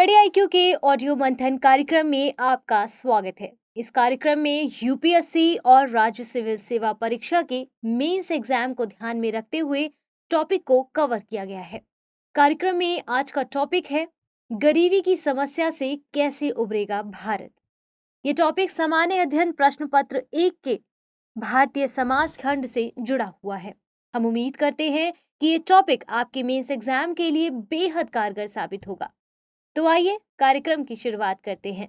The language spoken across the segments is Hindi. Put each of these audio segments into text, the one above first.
स्टडी आईक्यू के ऑडियो मंथन कार्यक्रम में आपका स्वागत है। इस कार्यक्रम में यूपीएससी और राज्य सिविल सेवा परीक्षा के मेंस एग्जाम को ध्यान में रखते हुए टॉपिक को कवर किया गया है। कार्यक्रम में आज का टॉपिक है गरीबी की समस्या से कैसे उबरेगा भारत। ये टॉपिक सामान्य अध्ययन प्रश्न पत्र 1 के भारतीय समाज खंड से जुड़ा हुआ है। हम उम्मीद करते हैं कि ये टॉपिक आपके मेंस एग्जाम के लिए बेहद कारगर साबित होगा। तो आइए कार्यक्रम की शुरुआत करते हैं।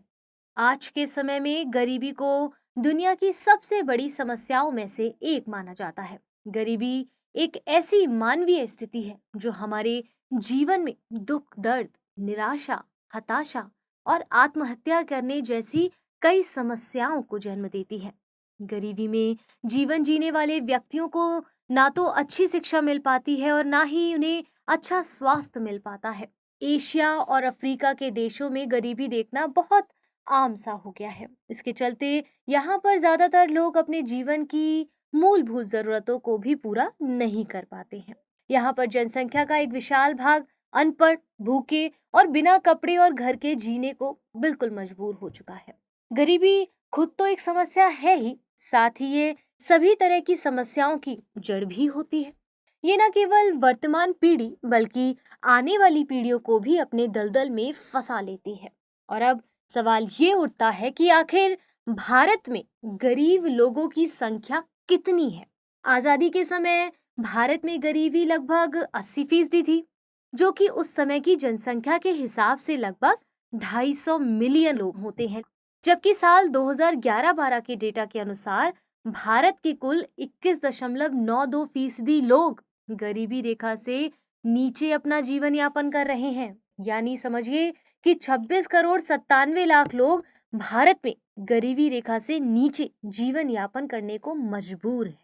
आज के समय में गरीबी को दुनिया की सबसे बड़ी समस्याओं में से एक माना जाता है। गरीबी एक ऐसी मानवीय स्थिति है जो हमारे जीवन में दुख, दर्द, निराशा, हताशा और आत्महत्या करने जैसी कई समस्याओं को जन्म देती है। गरीबी में जीवन जीने वाले व्यक्तियों को ना तो अच्छी शिक्षा मिल पाती है और ना ही उन्हें अच्छा स्वास्थ्य मिल पाता है। एशिया और अफ्रीका के देशों में गरीबी देखना बहुत आम सा हो गया है। इसके चलते यहाँ पर ज्यादातर लोग अपने जीवन की मूलभूत जरूरतों को भी पूरा नहीं कर पाते हैं। यहाँ पर जनसंख्या का एक विशाल भाग अनपढ़, भूखे और बिना कपड़े और घर के जीने को बिल्कुल मजबूर हो चुका है। गरीबी खुद तो एक समस्या है ही, साथ ही ये सभी तरह की समस्याओं की जड़ भी होती है। ये न केवल वर्तमान पीढ़ी बल्कि आने वाली पीढ़ियों को भी अपने दलदल में फंसा लेती है। और अब सवाल ये उठता है कि आखिर भारत में गरीब लोगों की संख्या कितनी है। आजादी के समय भारत में गरीबी लगभग 80% थी, जो कि उस समय की जनसंख्या के हिसाब से लगभग 250 मिलियन लोग होते हैं। जबकि साल 2011-12 के डेटा के अनुसार भारत के कुल 21.92% लोग गरीबी रेखा से नीचे अपना जीवन यापन कर रहे हैं। यानी समझिए कि 26 करोड़ 97 लाख लोग भारत में गरीबी रेखा से नीचे जीवन यापन करने को मजबूर हैं।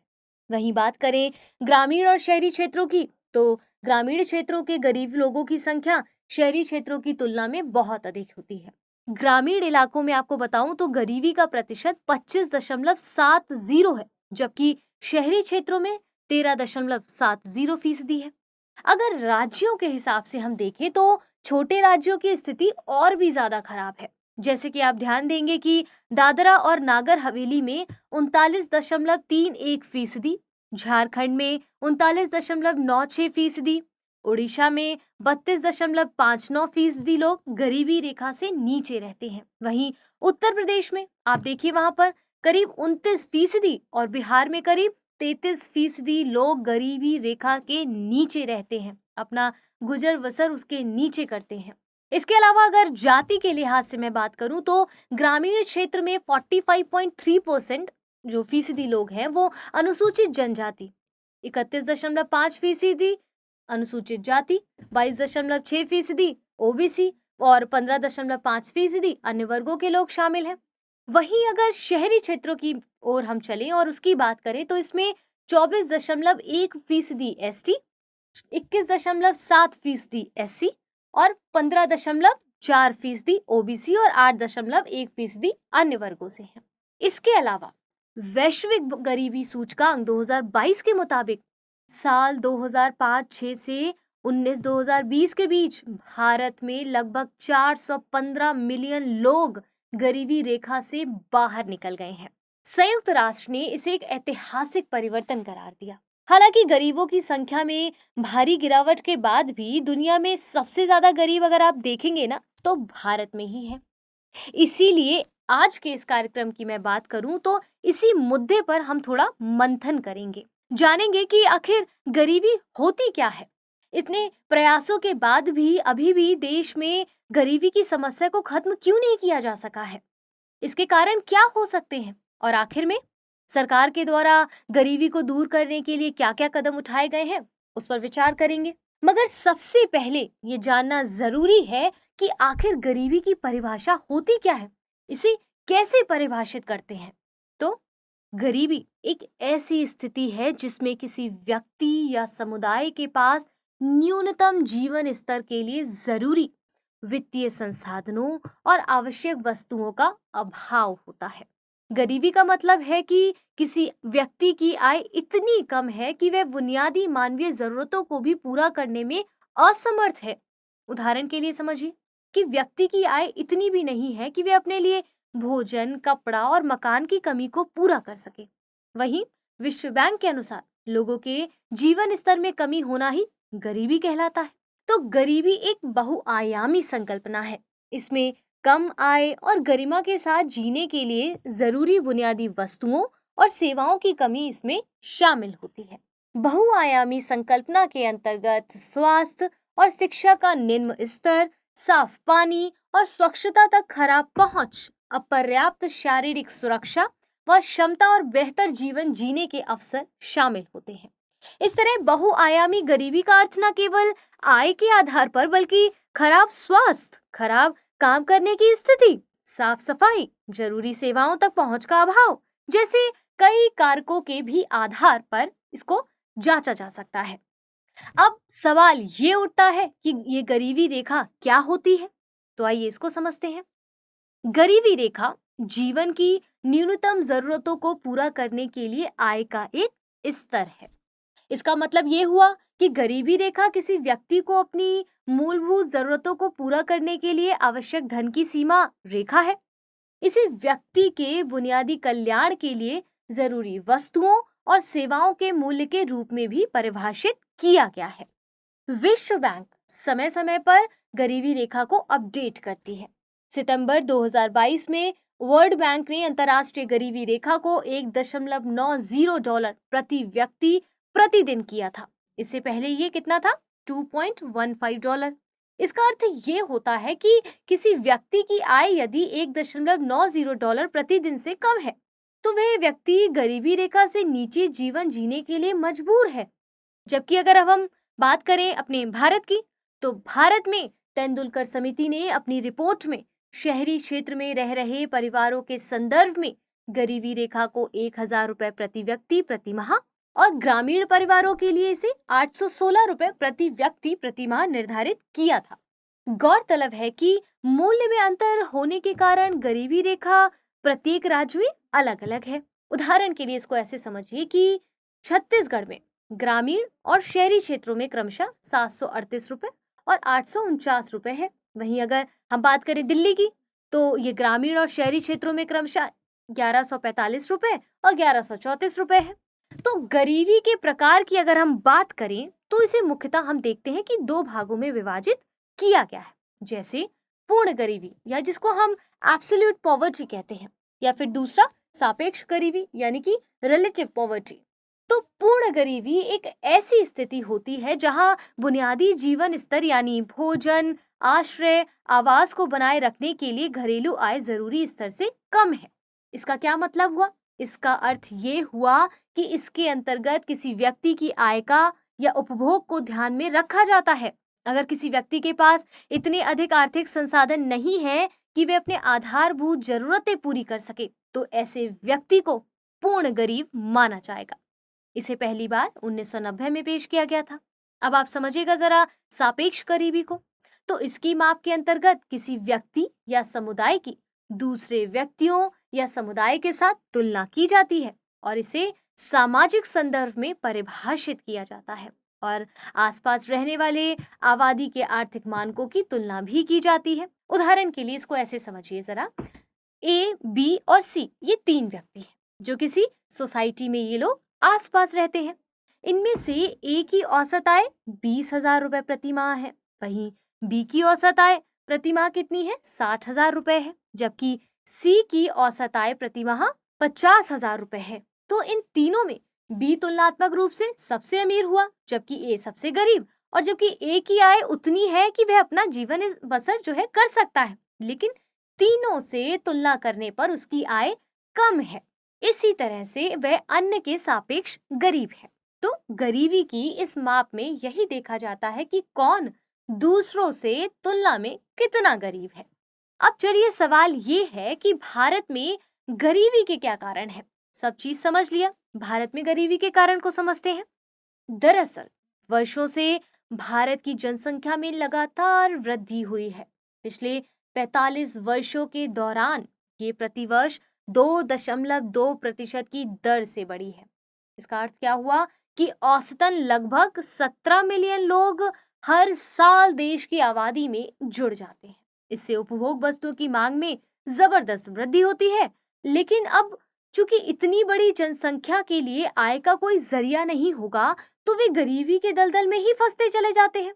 वहीं बात करें ग्रामीण और शहरी क्षेत्रों की, तो ग्रामीण क्षेत्रों के गरीब लोगों की संख्या शहरी क्षेत्रों की तुलना में बहुत अधिक होती है। ग्रामीण इलाकों में आपको बताऊं तो गरीबी का प्रतिशत 25.70 है, जबकि शहरी क्षेत्रों में 13.70% है। अगर राज्यों के हिसाब से हम देखें तो छोटे राज्यों की स्थिति और भी ज्यादा खराब है। जैसे कि आप ध्यान देंगे कि दादरा और नागर हवेली में 39.31%, झारखंड में 39.96%, उड़ीसा में 32.59% लोग गरीबी रेखा से नीचे रहते हैं। वहीं उत्तर प्रदेश में आप देखिए वहां पर करीब 29% और बिहार में करीब 33% लोग गरीबी रेखा के नीचे रहते हैं, अपना गुजर बसर उसके नीचे करते हैं। इसके अलावा अगर जाति के लिहाज से मैं बात करूं तो ग्रामीण क्षेत्र में 45.3% जो फीसदी लोग हैं वो अनुसूचित जनजाति, 31.5% अनुसूचित जाति, 22.6% ओबीसी और 15.5% अन्य वर्गों के लोग शामिल हैं। वहीं अगर शहरी क्षेत्रों की ओर हम चलें और उसकी बात करें तो इसमें 24.1% एसटी, 21.7% एससी और 15.4% ओबीसी और 8.1% अन्य वर्गों से हैं। इसके अलावा वैश्विक गरीबी सूचकांक 2022 के मुताबिक साल 2005-6 से 19-2020 के बीच भारत में लगभग 415 मिलियन लोग गरीबी रेखा से बाहर निकल गए हैं। संयुक्त राष्ट्र ने इसे एक ऐतिहासिक परिवर्तन करार दिया। हालांकि गरीबों की संख्या में भारी गिरावट के बाद भी दुनिया में सबसे ज्यादा गरीब अगर आप देखेंगे ना तो भारत में ही है। इसीलिए आज के इस कार्यक्रम की मैं बात करूं तो इसी मुद्दे पर हम थोड़ा मंथन करेंगे, जानेंगे कि आखिर गरीबी होती क्या है। इतने प्रयासों के बाद भी अभी भी देश में गरीबी की समस्या को खत्म क्यों नहीं किया जा सका है, इसके कारण क्या हो सकते हैं और आखिर में सरकार के द्वारा गरीबी को दूर करने के लिए क्या क्या कदम उठाए गए हैं, उस पर विचार करेंगे। मगर सबसे पहले ये जानना जरूरी है कि आखिर गरीबी की परिभाषा होती क्या है, इसे कैसे परिभाषित करते हैं। तो गरीबी एक ऐसी स्थिति है जिसमें किसी व्यक्ति या समुदाय के पास न्यूनतम जीवन स्तर के लिए जरूरी वित्तीय संसाधनों और आवश्यक वस्तुओं का अभाव होता है। गरीबी का मतलब है कि किसी व्यक्ति की आय इतनी कम है कि वह बुनियादी मानवीय जरूरतों को भी पूरा करने में असमर्थ है। उदाहरण के लिए समझिए, कि व्यक्ति की आय इतनी भी नहीं है कि वे अपने लिए भोजन, कपड़ा और मकान की कमी को पूरा कर सके। वहीं विश्व बैंक के अनुसार लोगों के जीवन स्तर में कमी होना ही गरीबी कहलाता है। तो गरीबी एक बहुआयामी संकल्पना है। इसमें कम आय और गरिमा के साथ जीने के लिए जरूरी बुनियादी वस्तुओं और सेवाओं की कमी इसमें शामिल होती है। बहुआयामी संकल्पना के अंतर्गत स्वास्थ्य और शिक्षा का निम्न स्तर, साफ पानी और स्वच्छता तक खराब पहुंच, अपर्याप्त शारीरिक सुरक्षा व क्षमता और बेहतर जीवन जीने के अवसर शामिल होते हैं। इस तरह बहुआयामी गरीबी का अर्थ न केवल आय के आधार पर बल्कि खराब स्वास्थ्य, खराब काम करने की स्थिति, साफ सफाई, जरूरी सेवाओं तक पहुंच का अभाव जैसे कई कारकों के भी आधार पर इसको जांचा जा सकता है। अब सवाल ये उठता है कि ये गरीबी रेखा क्या होती है? तो आइए इसको समझते हैं। गरीबी रेखा जीवन की न्यूनतम जरूरतों को पूरा करने के लिए आय का एक स्तर है। इसका मतलब ये हुआ कि गरीबी रेखा किसी व्यक्ति को अपनी मूलभूत जरूरतों को पूरा करने के लिए आवश्यक धन की सीमा रेखा है। इसे व्यक्ति के बुनियादी कल्याण के लिए जरूरी वस्तुओं और सेवाओं के मूल्य के रूप में भी परिभाषित किया गया है। विश्व बैंक समय समय पर गरीबी रेखा को अपडेट करती है। सितंबर 2022 में वर्ल्ड बैंक ने अंतर्राष्ट्रीय गरीबी रेखा को $1.90 प्रति व्यक्ति प्रतिदिन किया था। इससे पहले ये कितना था? $2.15। इसका अर्थ ये होता है कि किसी व्यक्ति की आय यदि $1.90 प्रतिदिन से कम है तो वह व्यक्ति गरीबी रेखा से नीचे जीवन जीने के लिए मजबूर है। जबकि अगर अब हम बात करें अपने भारत की, तो भारत में तेंदुलकर समिति ने अपनी रिपोर्ट में शहरी क्षेत्र में रह रहे परिवारों के संदर्भ में गरीबी रेखा को 1,000 रुपए प्रति व्यक्ति प्रति माह और ग्रामीण परिवारों के लिए इसे 816 रुपए प्रति व्यक्ति प्रति माह निर्धारित किया था। गौरतलब है कि मूल्य में अंतर होने के कारण गरीबी रेखा प्रत्येक राज्य में अलग अलग है। उदाहरण के लिए इसको ऐसे समझिए कि छत्तीसगढ़ में ग्रामीण और शहरी क्षेत्रों में क्रमशः 738 रुपए और 849 रुपए है। वहीं अगर हम बात करें दिल्ली की, तो ये ग्रामीण और शहरी क्षेत्रों में क्रमशः 1145 रुपए और 1134 रुपए है। तो गरीबी के प्रकार की अगर हम बात करें तो इसे मुख्यतः हम देखते हैं कि दो भागों में विभाजित किया गया है, जैसे पूर्ण गरीबी या जिसको हम एब्सोल्यूट पॉवर्टी कहते हैं, या फिर दूसरा सापेक्ष गरीबी यानी कि रिलेटिव पॉवर्टी। तो पूर्ण गरीबी एक ऐसी स्थिति होती है जहां बुनियादी जीवन स्तर यानी भोजन, आश्रय, आवास को बनाए रखने के लिए घरेलू आय जरूरी स्तर से कम है। इसका क्या मतलब हुआ? इसका अर्थ ये हुआ कि इसके अंतर्गत किसी व्यक्ति की आय का या उपभोग को ध्यान में रखा जाता है। अगर किसी व्यक्ति के पास इतने अधिक आर्थिक संसाधन नहीं है कि वे अपने आधारभूत जरूरतें पूरी कर सके, तो ऐसे व्यक्ति को पूर्ण गरीब माना जाएगा। इसे पहली बार 1990 में पेश किया गया था। अब आप समझिएगा जरा सापेक्ष गरीबी को। तो इसकी माप के अंतर्गत किसी व्यक्ति या समुदाय की दूसरे व्यक्तियों या समुदाय के साथ तुलना की जाती है और इसे सामाजिक संदर्भ में परिभाषित किया जाता है और आसपास रहने वाले आबादी के आर्थिक मानकों की तुलना भी की जाती है। उदाहरण के लिए इसको ऐसे समझिए जरा, ए, बी और सी ये तीन व्यक्ति हैं जो किसी सोसाइटी में ये लोग आसपास रहते हैं। इनमें से ए की औसत आय 20,000 रुपए प्रति माह है, वहीं बी की औसत आय प्रति माह कितनी है? 60,000 रुपए है, जबकि सी की औसत आय प्रति माह 50,000 रुपए है। तो इन तीनों में बी तुलनात्मक रूप से सबसे अमीर हुआ, जबकि ए सबसे गरीब, और जबकि ए की आय उतनी है कि वह अपना जीवन बसर जो है कर सकता है, लेकिन तीनों से तुलना करने पर उसकी आय कम है। इसी तरह से वह अन्य के सापेक्ष गरीब है। तो गरीबी की इस माप में यही देखा जाता है कि कौन दूसरों से तुलना में कितना गरीब है। अब चलिए सवाल ये है कि भारत में गरीबी के क्या कारण है। सब चीज समझ लिया, भारत में गरीबी के कारण को समझते हैं। दरअसल वर्षों से भारत की जनसंख्या में लगातार वृद्धि हुई है। पिछले 45 वर्षों के दौरान ये प्रतिवर्ष 2.2% की दर से बढ़ी है। इसका अर्थ क्या हुआ कि औसतन लगभग 17 मिलियन लोग हर साल देश की आबादी में जुड़ जाते हैं। इससे उपभोग वस्तुओं की मांग में जबरदस्त वृद्धि होती है। लेकिन अब चूंकि इतनी बड़ी जनसंख्या के लिए आय का कोई जरिया नहीं होगा, तो वे गरीबी के दलदल में ही फंसते चले जाते हैं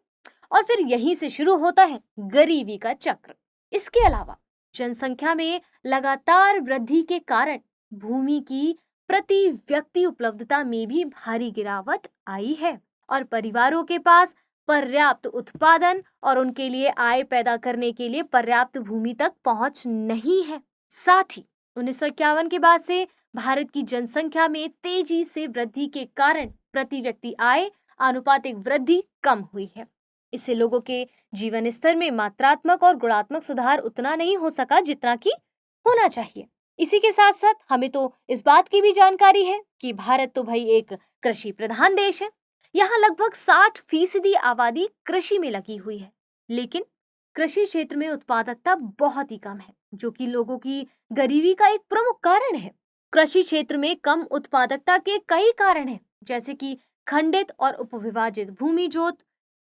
और फिर यहीं से शुरू होता है गरीबी का चक्र। इसके अलावा जनसंख्या में लगातार वृद्धि के कारण भूमि की प्रति व्यक्ति उपलब्धता में भी भारी गिरावट आई है और परिवारों के पास पर्याप्त उत्पादन और उनके लिए आय पैदा करने के लिए पर्याप्त भूमि तक पहुंच नहीं है। साथ ही 1951 के बाद से भारत की जनसंख्या में तेजी से वृद्धि के कारण प्रति व्यक्ति आय आनुपातिक वृद्धि कम हुई है। इससे लोगों के जीवन स्तर में मात्रात्मक और गुणात्मक सुधार उतना नहीं हो सका जितना कि होना चाहिए। इसी के साथ साथ हमें तो इस बात की भी जानकारी है कि भारत तो भाई एक कृषि प्रधान देश है। यहाँ लगभग 60% आबादी कृषि में लगी हुई है, लेकिन कृषि क्षेत्र में उत्पादकता बहुत ही कम है, जो कि लोगों की गरीबी का एक प्रमुख कारण है। कृषि क्षेत्र में कम उत्पादकता के कई कारण हैं, जैसे कि खंडित और उपविभाजित भूमि जोत,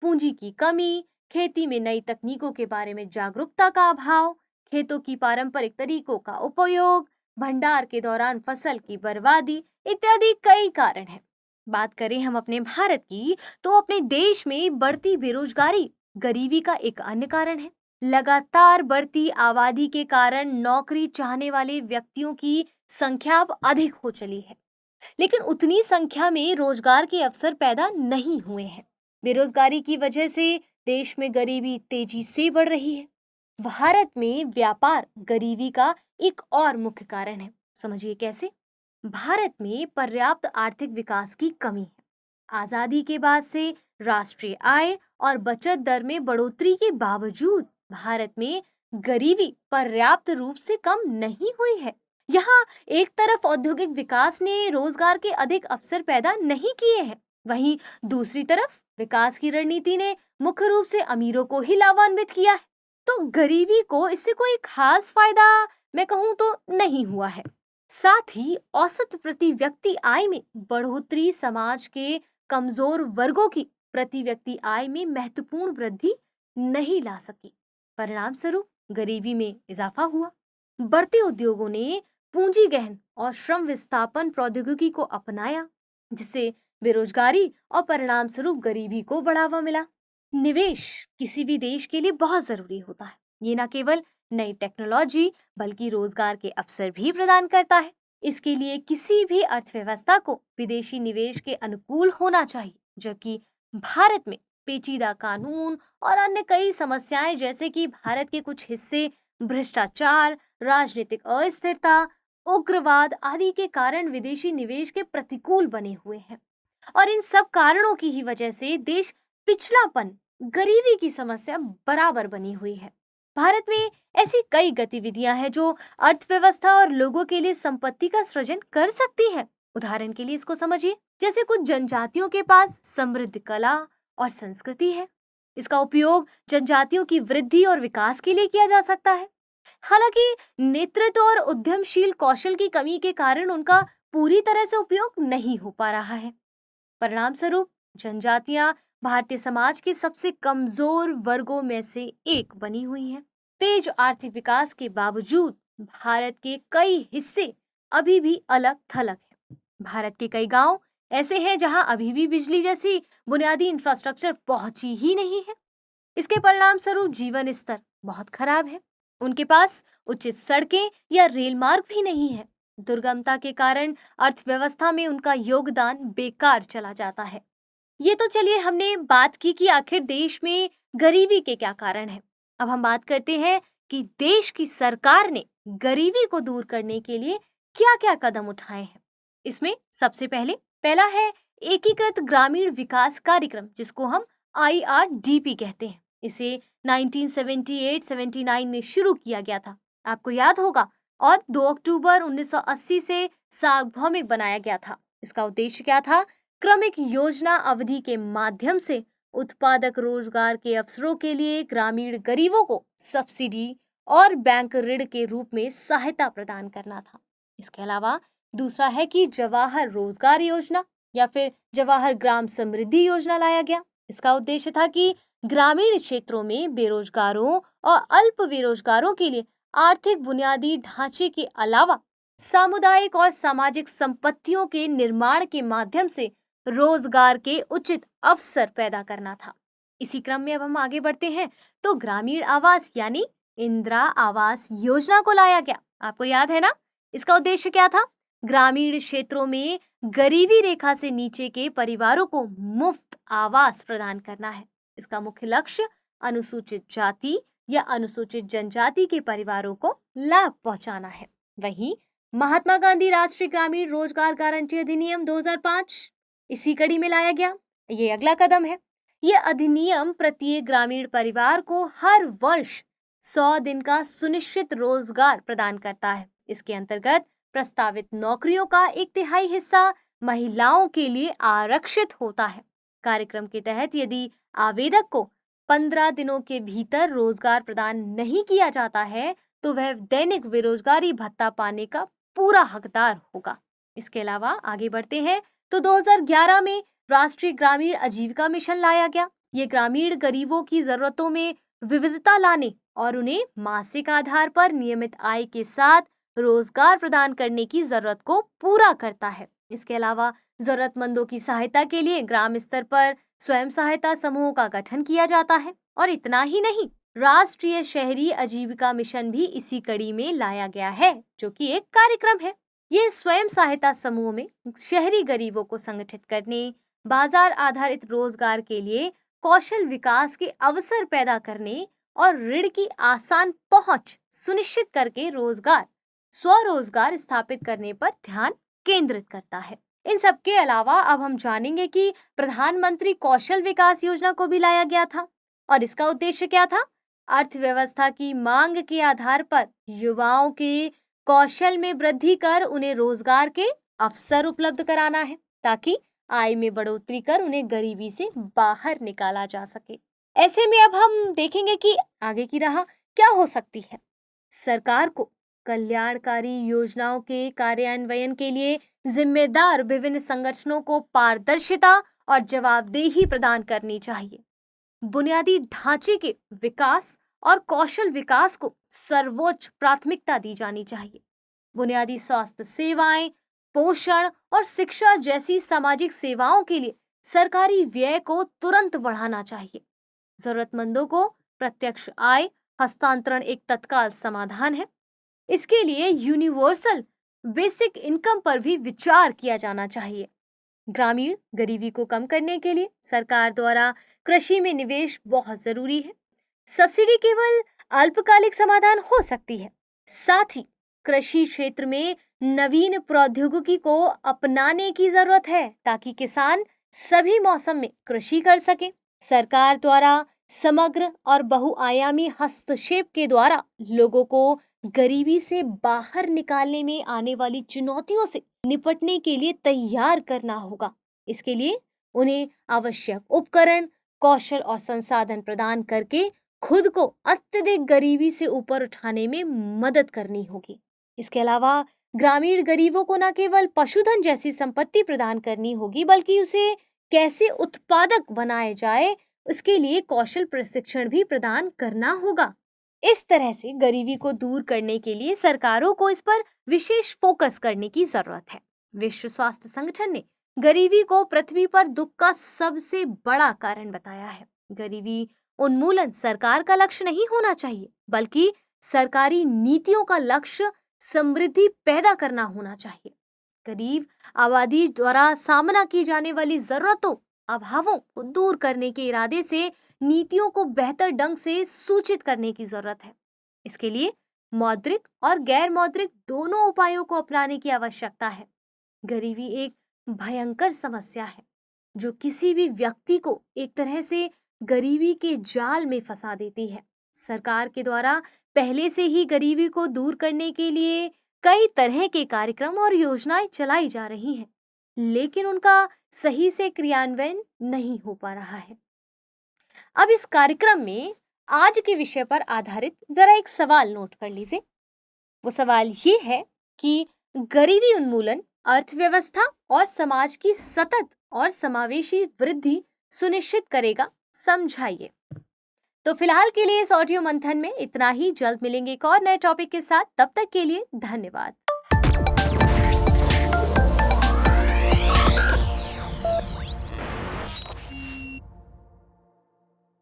पूंजी की कमी, खेती में नई तकनीकों के बारे में जागरूकता का अभाव, खेतों की पारंपरिक तरीकों का उपयोग, भंडार के दौरान फसल की बर्बादी इत्यादि कई कारण हैं। बात करें हम अपने भारत की, तो अपने देश में बढ़ती बेरोजगारी गरीबी का एक अन्य कारण है। लगातार बढ़ती आबादी के कारण नौकरी चाहने वाले व्यक्तियों की संख्या अब अधिक हो चली है, लेकिन उतनी संख्या में रोजगार के अवसर पैदा नहीं हुए हैं। बेरोजगारी की वजह से देश में गरीबी तेजी से बढ़ रही है। भारत में व्यापार गरीबी का एक और मुख्य कारण है। समझिए कैसे? भारत में पर्याप्त आर्थिक विकास की कमी है। आजादी के बाद से राष्ट्रीय आय और बचत दर में बढ़ोतरी के बावजूद भारत में गरीबी पर्याप्त रूप से कम नहीं हुई है। यहाँ एक तरफ औद्योगिक विकास ने रोजगार के अधिक अवसर पैदा नहीं किए हैं, वहीं दूसरी तरफ विकास की रणनीति ने मुख्य रूप से अमीरों को ही लाभान्वित किया है। तो गरीबी को इससे कोई खास फायदा मैं कहूँ तो नहीं हुआ है। साथ ही औसत प्रति व्यक्ति आय में बढ़ोतरी समाज के कमजोर वर्गों की प्रति व्यक्ति आय में महत्वपूर्ण वृद्धि नहीं ला सकी। परिणाम स्वरूप गरीबी में इजाफा हुआ। बढ़ते उद्योगों ने पूंजी गहन और श्रम विस्थापन प्रौद्योगिकी को अपनाया, जिससे बेरोजगारी और परिणाम स्वरूप गरीबी को बढ़ावा मिला। निवेश किसी भी देश के लिए बहुत जरूरी होता है। ये न केवल नई टेक्नोलॉजी बल्कि रोजगार के अवसर भी प्रदान करता है। इसके लिए किसी भी अर्थव्यवस्था को विदेशी निवेश के अनुकूल होना चाहिए, जबकि भारत में पेचीदा कानून और अन्य कई समस्याएं जैसे कि भारत के कुछ हिस्से भ्रष्टाचार, राजनीतिक अस्थिरता, उग्रवाद आदि के कारण विदेशी निवेश के प्रतिकूल बने हुए हैं और इन सब कारणों की ही वजह से देश पिछड़ापन, गरीबी की समस्या बराबर बनी हुई है। भारत में ऐसी कई गतिविधियां हैं जो अर्थव्यवस्था और लोगों के लिए संपत्ति का सृजन कर सकती हैं। उदाहरण के लिए इसको समझिए, जैसे कुछ जनजातियों के पास समृद्ध कला और संस्कृति है। इसका उपयोग जनजातियों की वृद्धि और विकास के लिए किया जा सकता है। हालांकि नेतृत्व और उद्यमशील कौशल की कमी के कारण उनका पूरी तरह से उपयोग नहीं हो पा रहा है। परिणाम स्वरूप जनजातियां भारतीय समाज के सबसे कमजोर वर्गों में से एक बनी हुई हैं। तेज आर्थिक विकास के बावजूद भारत के कई हिस्से अभी भी अलग थलग हैं। भारत के कई गांव ऐसे हैं जहां अभी भी बिजली जैसी बुनियादी इंफ्रास्ट्रक्चर पहुंची ही नहीं है। इसके परिणाम स्वरूप जीवन स्तर बहुत खराब है। उनके पास उचित सड़कें या रेल मार्ग भी नहीं है। दुर्गमता के कारण अर्थव्यवस्था में उनका योगदान बेकार चला जाता है। ये तो चलिए हमने बात की कि आखिर देश में गरीबी के क्या कारण हैं। अब हम बात करते हैं कि देश की सरकार ने गरीबी को दूर करने के लिए क्या-क्या कदम उठाए हैं। इसमें सबसे पहला है एकीकृत ग्रामीण विकास कार्यक्रम, जिसको हम IRDP कहते हैं। इसे 1978-79 में शुरू किया गया था, आपको याद होगा, और 2 अक्टूबर 1980 से सार्वभौमिक बनाया गया था। इसका उद्देश्य क्या था? क्रमिक योजना अवधि के माध्यम से उत्पादक रोजगार के अवसरों के लिए ग्रामीण गरीबों को सब्सिडी और बैंक ऋण के रूप में सहायता प्रदान करना था। इसके अलावा दूसरा है कि जवाहर रोजगार योजना या फिर जवाहर ग्राम समृद्धि योजना लाया गया। इसका उद्देश्य था कि ग्रामीण क्षेत्रों में बेरोजगारों और अल्प बेरोजगारों के लिए आर्थिक बुनियादी ढांचे के अलावा सामुदायिक और सामाजिक संपत्तियों के निर्माण के माध्यम से रोजगार के उचित अवसर पैदा करना था। इसी क्रम में अब हम आगे बढ़ते हैं तो ग्रामीण आवास यानी इंदिरा आवास योजना को लाया गया। आपको याद है ना, इसका उद्देश्य क्या था? ग्रामीण क्षेत्रों में गरीबी रेखा से नीचे के परिवारों को मुफ्त आवास प्रदान करना है। इसका मुख्य लक्ष्य अनुसूचित जाति या अनुसूचित जनजाति के परिवारों को लाभ पहुंचाना है। वहीं महात्मा गांधी राष्ट्रीय ग्रामीण रोजगार गारंटी अधिनियम 2005 इसी कड़ी में लाया गया। ये अगला कदम है। ये अधिनियम प्रत्येक ग्रामीण परिवार को हर वर्ष 100 दिन का सुनिश्चित रोजगार प्रदान करता है। इसके अंतर्गत प्रस्तावित नौकरियों का 1/3 हिस्सा महिलाओं के लिए आरक्षित होता है। कार्यक्रम के तहत यदि आवेदक को 15 दिनों के भीतर रोजगार प्रदान नहीं किया जाता है तो वह दैनिक बेरोजगारी भत्ता पाने का पूरा हकदार होगा। इसके अलावा आगे बढ़ते हैं तो 2011 में राष्ट्रीय ग्रामीण आजीविका मिशन लाया गया। ये ग्रामीण गरीबों की जरूरतों में विविधता लाने और उन्हें मासिक आधार पर नियमित आय के साथ रोजगार प्रदान करने की जरूरत को पूरा करता है। इसके अलावा जरूरतमंदों की सहायता के लिए ग्राम स्तर पर स्वयं सहायता समूहों का गठन किया जाता है। और इतना ही नहीं, राष्ट्रीय शहरी आजीविका मिशन भी इसी कड़ी में लाया गया है, जो कि एक कार्यक्रम है। ये स्वयं सहायता समूह में शहरी गरीबों को संगठित करने, बाजार आधारित रोजगार के लिए कौशल विकास के अवसर पैदा करने और ऋण की आसान पहुंच सुनिश्चित करके स्वरोजगार स्थापित करने पर ध्यान केंद्रित करता है। इन सब के अलावा अब हम जानेंगे कि प्रधानमंत्री कौशल विकास योजना को भी लाया गया था। और इसका उद्देश्य क्या था? अर्थव्यवस्था की मांग के आधार पर युवाओं के कौशल में वृद्धि कर उन्हें रोजगार के अवसर उपलब्ध कराना है, ताकि आय में बढ़ोतरी कर उन्हें गरीबी से बाहर निकाला जा सके। ऐसे में अब हम देखेंगे कि आगे की राह क्या हो सकती है। सरकार को कल्याणकारी योजनाओं के कार्यान्वयन के लिए जिम्मेदार विभिन्न संगठनों को पारदर्शिता और जवाबदेही प्रदान करनी चाहिए। बुनियादी ढांचे के विकास और कौशल विकास को सर्वोच्च प्राथमिकता दी जानी चाहिए। बुनियादी स्वास्थ्य सेवाएं, पोषण और शिक्षा जैसी सामाजिक सेवाओं के लिए सरकारी व्यय को तुरंत बढ़ाना चाहिए। जरूरतमंदों को प्रत्यक्ष आय हस्तांतरण एक तत्काल समाधान है। इसके लिए यूनिवर्सल बेसिक इनकम पर भी विचार किया जाना चाहिए। ग्रामीण गरीबी को कम करने के लिए सरकार द्वारा कृषि में निवेश बहुत जरूरी है। सब्सिडी केवल अल्पकालिक समाधान हो सकती है। साथ ही कृषि क्षेत्र में नवीन प्रौद्योगिकी को अपनाने की जरूरत है, ताकि किसान सभी मौसम में कृषि कर सके। सरकार द्वारा समग्र और बहुआयामी हस्तक्षेप के द्वारा लोगों को गरीबी से बाहर निकालने में आने वाली चुनौतियों से निपटने के लिए तैयार करना होगा। इसके लिए उन्हें आवश्यक उपकरण, कौशल और संसाधन प्रदान करके खुद को अत्यधिक गरीबी से ऊपर उठाने में मदद करनी होगी। इसके अलावा ग्रामीण गरीबों को न केवल पशुधन जैसी संपत्ति प्रदान करनी होगी, बल्कि उसे कैसे उत्पादक बनाया जाए उसके लिए कौशल प्रशिक्षण भी प्रदान करना होगा। इस तरह से गरीबी को दूर करने के लिए सरकारों को इस पर विशेष फोकस करने की जरूरत है। विश्व स्वास्थ्य संगठन ने गरीबी को पृथ्वी पर दुख का सबसे बड़ा कारण बताया है। गरीबी उन्मूलन सरकार का लक्ष्य नहीं होना चाहिए, बल्कि सरकारी नीतियों का लक्ष्य समृद्धि पैदा करना होना चाहिए। गरीब आबादी द्वारा सामना की जाने वाली जरूरतों, अभावों को दूर करने के इरादे से नीतियों को बेहतर ढंग से सूचित करने की जरूरत है। इसके लिए मौद्रिक और गैर मौद्रिक दोनों उपायों को अपनाने की आवश्यकता है। गरीबी एक भयंकर समस्या है जो किसी भी व्यक्ति को एक तरह से गरीबी के जाल में फंसा देती है। सरकार के द्वारा पहले से ही गरीबी को दूर करने के लिए कई तरह के कार्यक्रम और योजनाएं चलाई जा रही हैं, लेकिन उनका सही से क्रियान्वयन नहीं हो पा रहा है। अब इस कार्यक्रम में आज के विषय पर आधारित जरा एक सवाल नोट कर लीजिए। वो सवाल ये है कि गरीबी उन्मूलन अर्थव्यवस्था और समाज की सतत और समावेशी वृद्धि सुनिश्चित करेगा समझाइए। तो फिलहाल के लिए इस ऑडियो मंथन में इतना ही। जल्द मिलेंगे एक और नए टॉपिक के साथ। तब तक के लिए धन्यवाद।